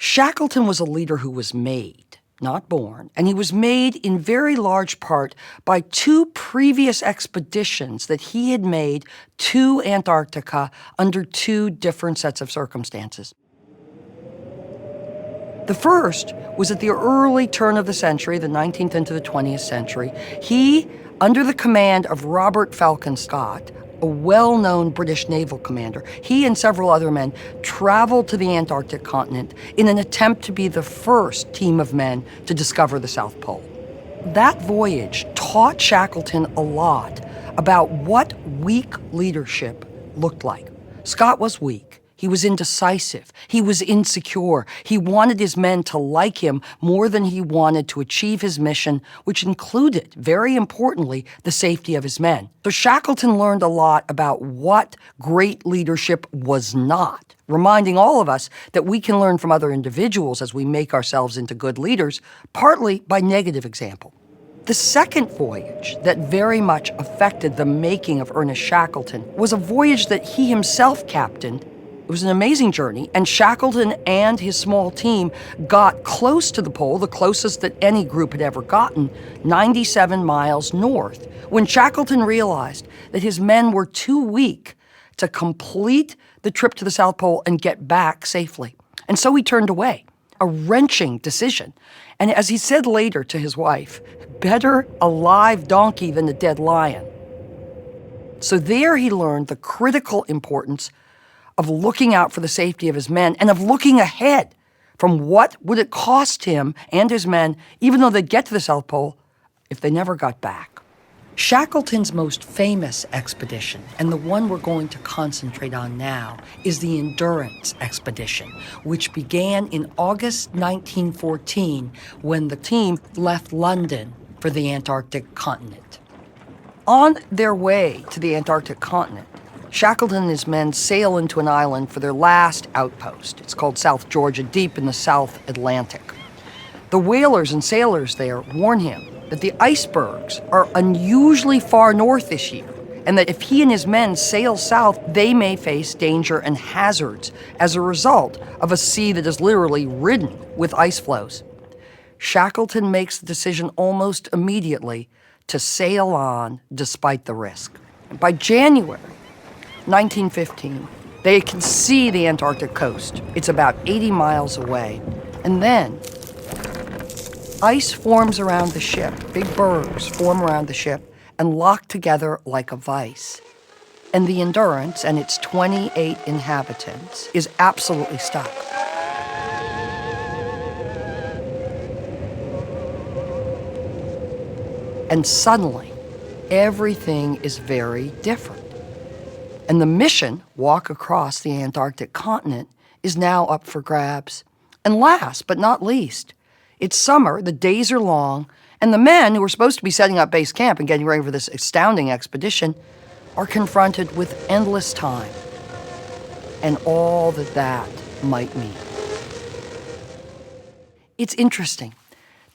Shackleton was a leader who was made, not born, and he was made in very large part by two previous expeditions that he had made to Antarctica under two different sets of circumstances. The first was at the early turn of the century, the 19th into the 20th century. He, under the command of Robert Falcon Scott, a well-known British naval commander, he and several other men traveled to the Antarctic continent in an attempt to be the first team of men to discover the South Pole. That voyage taught Shackleton a lot about what weak leadership looked like. Scott was weak. He was indecisive. He was insecure. He wanted his men to like him more than he wanted to achieve his mission, which included, very importantly, the safety of his men. So Shackleton learned a lot about what great leadership was not, reminding all of us that we can learn from other individuals as we make ourselves into good leaders, partly by negative example. The second voyage that very much affected the making of Ernest Shackleton was a voyage that he himself captained. It was an amazing journey, and Shackleton and his small team got close to the pole, the closest that any group had ever gotten, 97 miles north, when Shackleton realized that his men were too weak to complete the trip to the South Pole and get back safely. And so he turned away, a wrenching decision. And as he said later to his wife, better a live donkey than a dead lion. So there he learned the critical importance of looking out for the safety of his men and of looking ahead from what would it cost him and his men, even though they'd get to the South Pole, if they never got back. Shackleton's most famous expedition, and the one we're going to concentrate on now, is the Endurance expedition, which began in August 1914 when the team left London for the Antarctic continent. On their way to the Antarctic continent, Shackleton and his men sail into an island for their last outpost. It's called South Georgia, deep in the South Atlantic. The whalers and sailors there warn him that the icebergs are unusually far north this year, and that if he and his men sail south, they may face danger and hazards as a result of a sea that is literally ridden with ice floes. Shackleton makes the decision almost immediately to sail on despite the risk. By January 1915, they can see the Antarctic coast. It's about 80 miles away. And then ice forms around the ship. Big bergs form around the ship and lock together like a vise. And the Endurance and its 28 inhabitants is absolutely stuck. And suddenly, everything is very different. And the mission, walk across the Antarctic continent, is now up for grabs. And last but not least, it's summer, the days are long, and the men who are supposed to be setting up base camp and getting ready for this astounding expedition are confronted with endless time and all that might mean. It's interesting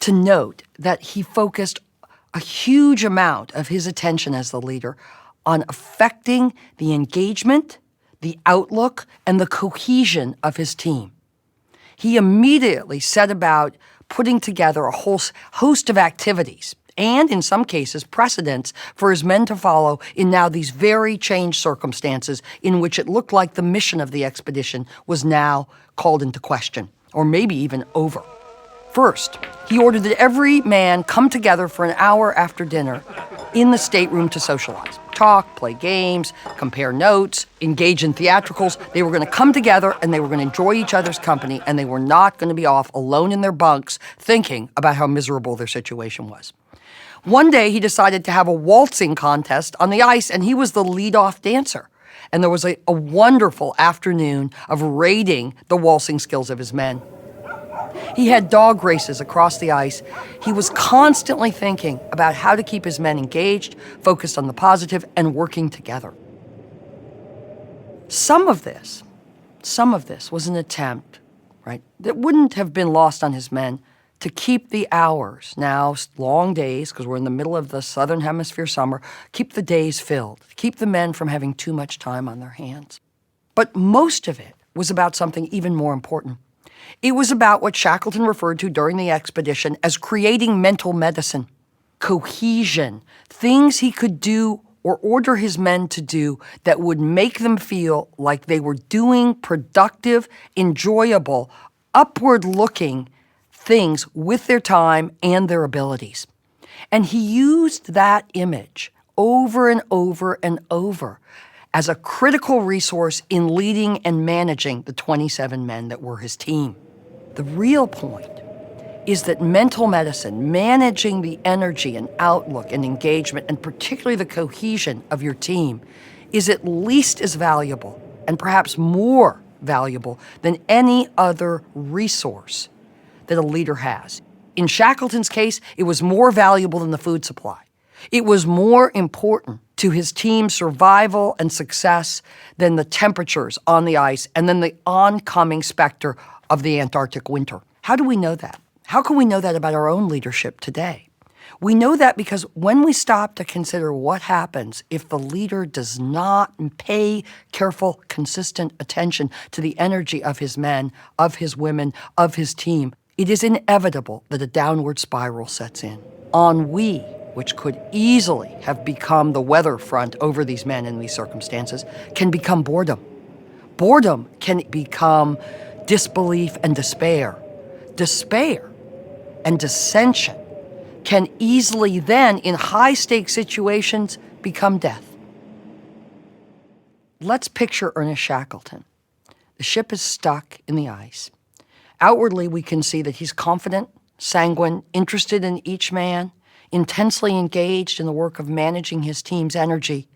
to note that he focused a huge amount of his attention as the leader on affecting the engagement, the outlook, and the cohesion of his team. He immediately set about putting together a whole host of activities and, in some cases, precedents for his men to follow in now these very changed circumstances in which it looked like the mission of the expedition was now called into question, or maybe even over. First, he ordered that every man come together for an hour after dinner in the stateroom to socialize. Talk, play games, compare notes, engage in theatricals. They were going to come together and they were going to enjoy each other's company, and they were not going to be off alone in their bunks thinking about how miserable their situation was. One day he decided to have a waltzing contest on the ice, and he was the lead-off dancer. And there was a wonderful afternoon of rating the waltzing skills of his men. He had dog races across the ice. He was constantly thinking about how to keep his men engaged, focused on the positive, and working together. Some of this was an attempt, right, that wouldn't have been lost on his men to keep the hours, now long days, because we're in the middle of the Southern Hemisphere summer, keep the days filled, keep the men from having too much time on their hands. But most of it was about something even more important. It was about what Shackleton referred to during the expedition as creating mental medicine, cohesion, things he could do or order his men to do that would make them feel like they were doing productive, enjoyable, upward-looking things with their time and their abilities. And he used that image over and over and over as a critical resource in leading and managing the 27 men that were his team. The real point is that mental medicine, managing the energy and outlook and engagement, and particularly the cohesion of your team, is at least as valuable, and perhaps more valuable, than any other resource that a leader has. In Shackleton's case, it was more valuable than the food supply. It was more important to his team's survival and success than the temperatures on the ice and then the oncoming specter of the Antarctic winter. How do we know that? How can we know that about our own leadership today? We know that because when we stop to consider what happens if the leader does not pay careful, consistent attention to the energy of his men, of his women, of his team, it is inevitable that a downward spiral sets in. Ennui, which could easily have become the weather front over these men in these circumstances, can become boredom. Boredom can become disbelief and despair. Despair and dissension can easily then, in high-stakes situations, become death. Let's picture Ernest Shackleton. The ship is stuck in the ice. Outwardly, we can see that he's confident, sanguine, interested in each man, intensely engaged in the work of managing his team's energy.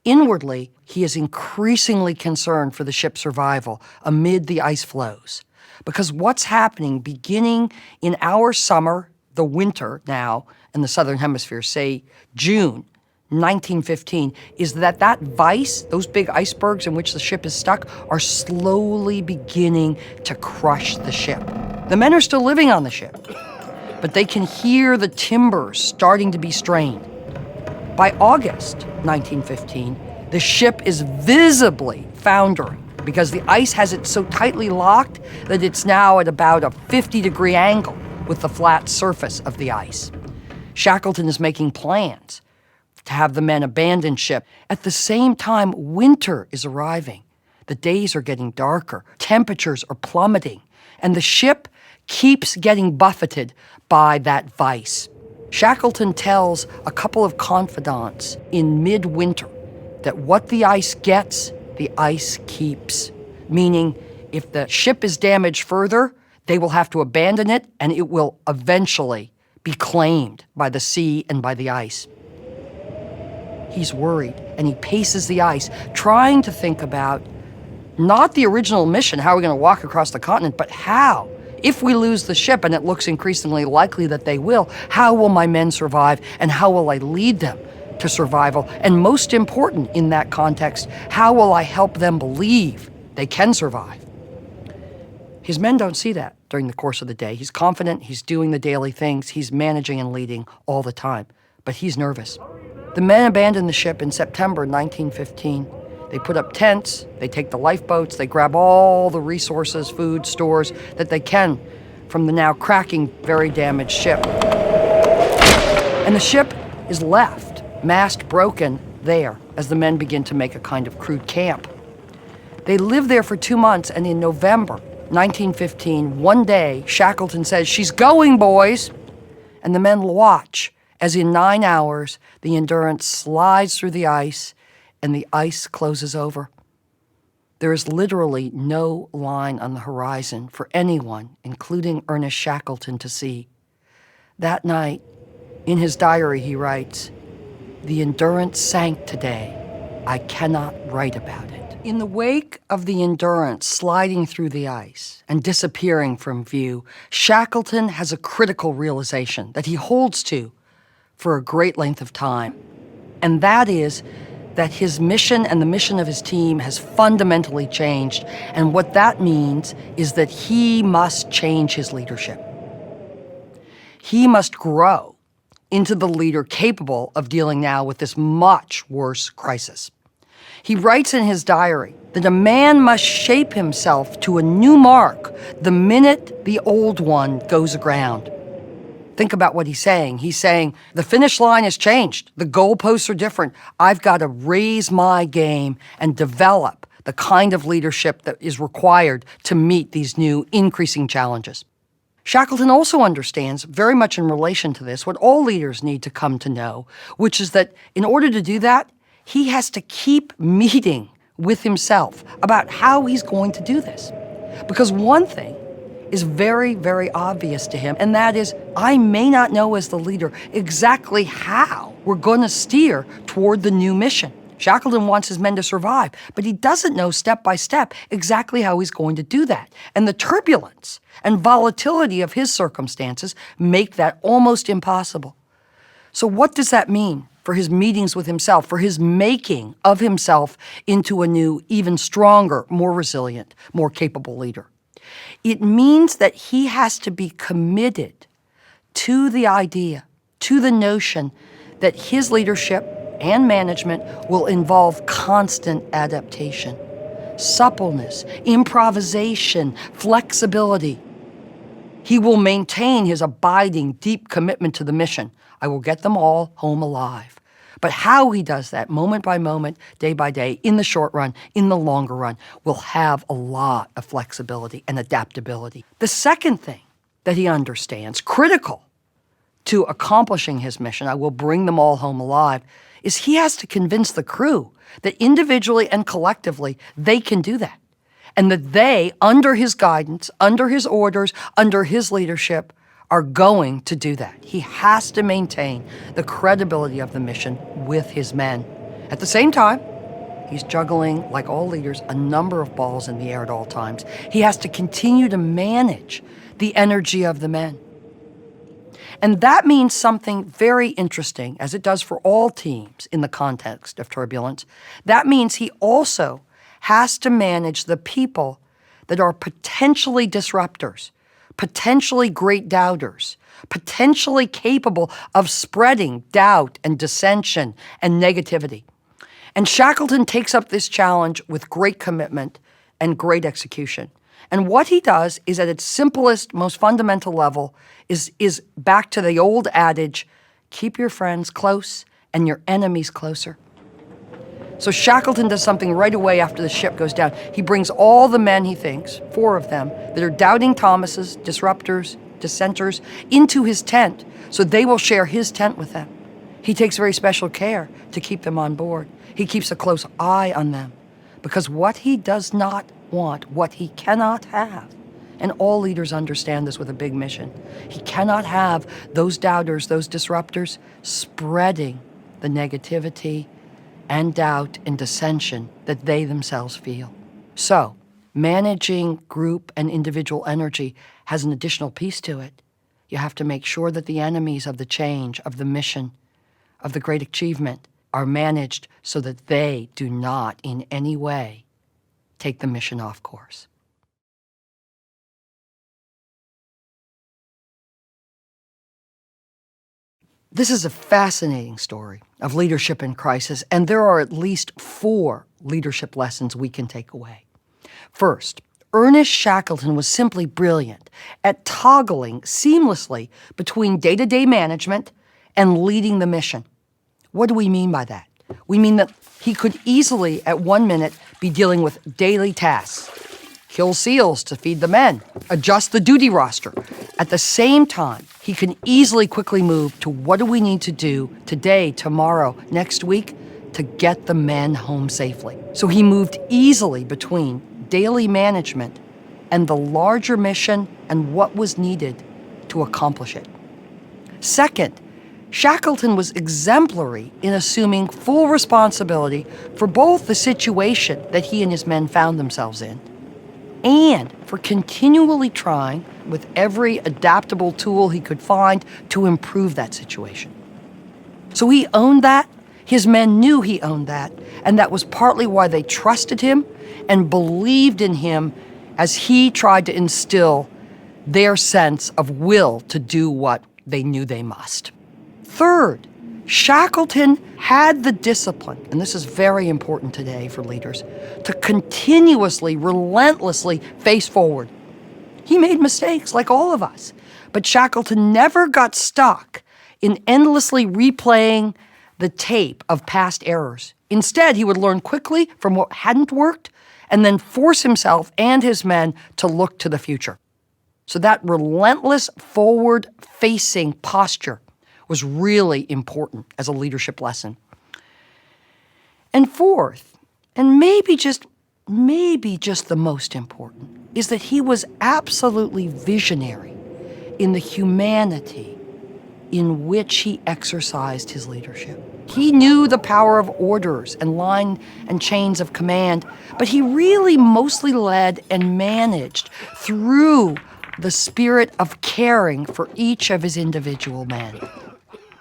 Inwardly, he is increasingly concerned for the ship's survival amid the ice floes. Because what's happening beginning in our summer, the winter now, in the southern hemisphere, say June 1915, is that Weiss, those big icebergs in which the ship is stuck, are slowly beginning to crush the ship. The men are still living on the ship, but they can hear the timbers starting to be strained. By August 1915, the ship is visibly foundering because the ice has it so tightly locked that it's now at about a 50-degree angle with the flat surface of the ice. Shackleton is making plans to have the men abandon ship. At the same time, winter is arriving. The days are getting darker, temperatures are plummeting, and the ship keeps getting buffeted by that Weiss. Shackleton tells a couple of confidants in midwinter that what the ice gets, the ice keeps. Meaning, if the ship is damaged further, they will have to abandon it, and it will eventually be claimed by the sea and by the ice. He's worried, and he paces the ice, trying to think about not the original mission, how are we going to walk across the continent, but how? If we lose the ship, and it looks increasingly likely that they will, how will my men survive, and how will I lead them to survival? And most important in that context, how will I help them believe they can survive? His men don't see that during the course of the day. He's confident, he's doing the daily things, he's managing and leading all the time, but he's nervous. The men abandon the ship in September 1915. They put up tents, they take the lifeboats, they grab all the resources, food, stores that they can from the now cracking, very damaged ship. And the ship is left, mast broken, there, as the men begin to make a kind of crude camp. They live there for 2 months, and in November 1915, one day, Shackleton says, "She's going, boys!" And the men watch as in 9 hours, the Endurance slides through the ice, and the ice closes over. There is literally no line on the horizon for anyone, including Ernest Shackleton, to see. That night, in his diary, he writes, "The Endurance sank today. I cannot write about it." In the wake of the Endurance sliding through the ice and disappearing from view, Shackleton has a critical realization that he holds to for a great length of time, and that is that his mission and the mission of his team has fundamentally changed, and what that means is that he must change his leadership. He must grow into the leader capable of dealing now with this much worse crisis. He writes in his diary that a man must shape himself to a new mark the minute the old one goes aground. Think about what he's saying. He's saying, the finish line has changed. The goalposts are different. I've got to raise my game and develop the kind of leadership that is required to meet these new increasing challenges. Shackleton also understands, very much in relation to this, what all leaders need to come to know, which is that in order to do that, he has to keep meeting with himself about how he's going to do this. Because one thing is very, very obvious to him, and that is, I may not know as the leader exactly how we're going to steer toward the new mission. Shackleton wants his men to survive, but he doesn't know step by step exactly how he's going to do that. And the turbulence and volatility of his circumstances make that almost impossible. So what does that mean for his meetings with himself, for his making of himself into a new, even stronger, more resilient, more capable leader? It means that he has to be committed to the idea, to the notion that his leadership and management will involve constant adaptation, suppleness, improvisation, flexibility. He will maintain his abiding, deep commitment to the mission. I will get them all home alive. But how he does that, moment by moment, day by day, in the short run, in the longer run, will have a lot of flexibility and adaptability. The second thing that he understands, critical to accomplishing his mission, I will bring them all home alive, is he has to convince the crew that individually and collectively they can do that. And that they, under his guidance, under his orders, under his leadership, are going to do that. He has to maintain the credibility of the mission with his men. At the same time, he's juggling, like all leaders, a number of balls in the air at all times. He has to continue to manage the energy of the men. And that means something very interesting, as it does for all teams in the context of turbulence. That means he also has to manage the people that are potentially disruptors, potentially great doubters, potentially capable of spreading doubt and dissension and negativity. And Shackleton takes up this challenge with great commitment and great execution. And what he does is, at its simplest, most fundamental level, is back to the old adage, keep your friends close and your enemies closer. So Shackleton does something right away after the ship goes down. He brings all the men, he thinks, 4 of them, that are doubting Thomases, disruptors, dissenters, into his tent, so they will share his tent with them. He takes very special care to keep them on board. He keeps a close eye on them, because what he does not want, what he cannot have, and all leaders understand this with a big mission, he cannot have those doubters, those disruptors, spreading the negativity and doubt and dissension that they themselves feel. So, managing group and individual energy has an additional piece to it. You have to make sure that the enemies of the change, of the mission, of the great achievement are managed so that they do not in any way take the mission off course. This is a fascinating story of leadership in crisis, and there are at least 4 leadership lessons we can take away. First, Ernest Shackleton was simply brilliant at toggling seamlessly between day-to-day management and leading the mission. What do we mean by that? We mean that he could easily, at 1 minute, be dealing with daily tasks, kill seals to feed the men, adjust the duty roster. At the same time, he can easily quickly move to what do we need to do today, tomorrow, next week to get the men home safely. So he moved easily between daily management and the larger mission and what was needed to accomplish it. Second, Shackleton was exemplary in assuming full responsibility for both the situation that he and his men found themselves in and for continually trying, with every adaptable tool he could find, to improve that situation. So he owned that, his men knew he owned that, and that was partly why they trusted him and believed in him as he tried to instill their sense of will to do what they knew they must. Third, Shackleton had the discipline, and this is very important today for leaders, to continuously, relentlessly face forward. He made mistakes like all of us, but Shackleton never got stuck in endlessly replaying the tape of past errors. Instead, he would learn quickly from what hadn't worked and then force himself and his men to look to the future. So that relentless forward-facing posture was really important as a leadership lesson. And fourth, and maybe just the most important, is that he was absolutely visionary in the humanity in which he exercised his leadership. He knew the power of orders and line and chains of command, but he really mostly led and managed through the spirit of caring for each of his individual men.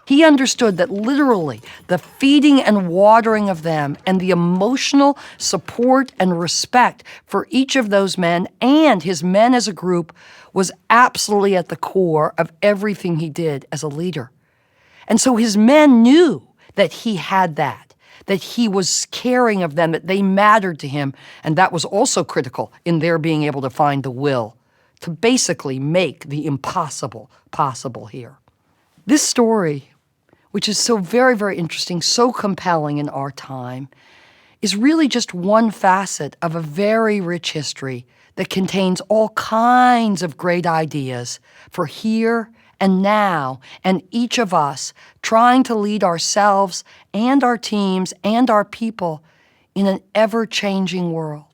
He understood that literally the feeding and watering of them and the emotional support and respect for each of those men and his men as a group was absolutely at the core of everything he did as a leader. And so his men knew that he had that he was caring of them, that they mattered to him, and that was also critical in their being able to find the will to basically make the impossible possible here. This story, which is so very, very interesting, so compelling in our time, is really just one facet of a very rich history that contains all kinds of great ideas for here and now, and each of us trying to lead ourselves and our teams and our people in an ever-changing world.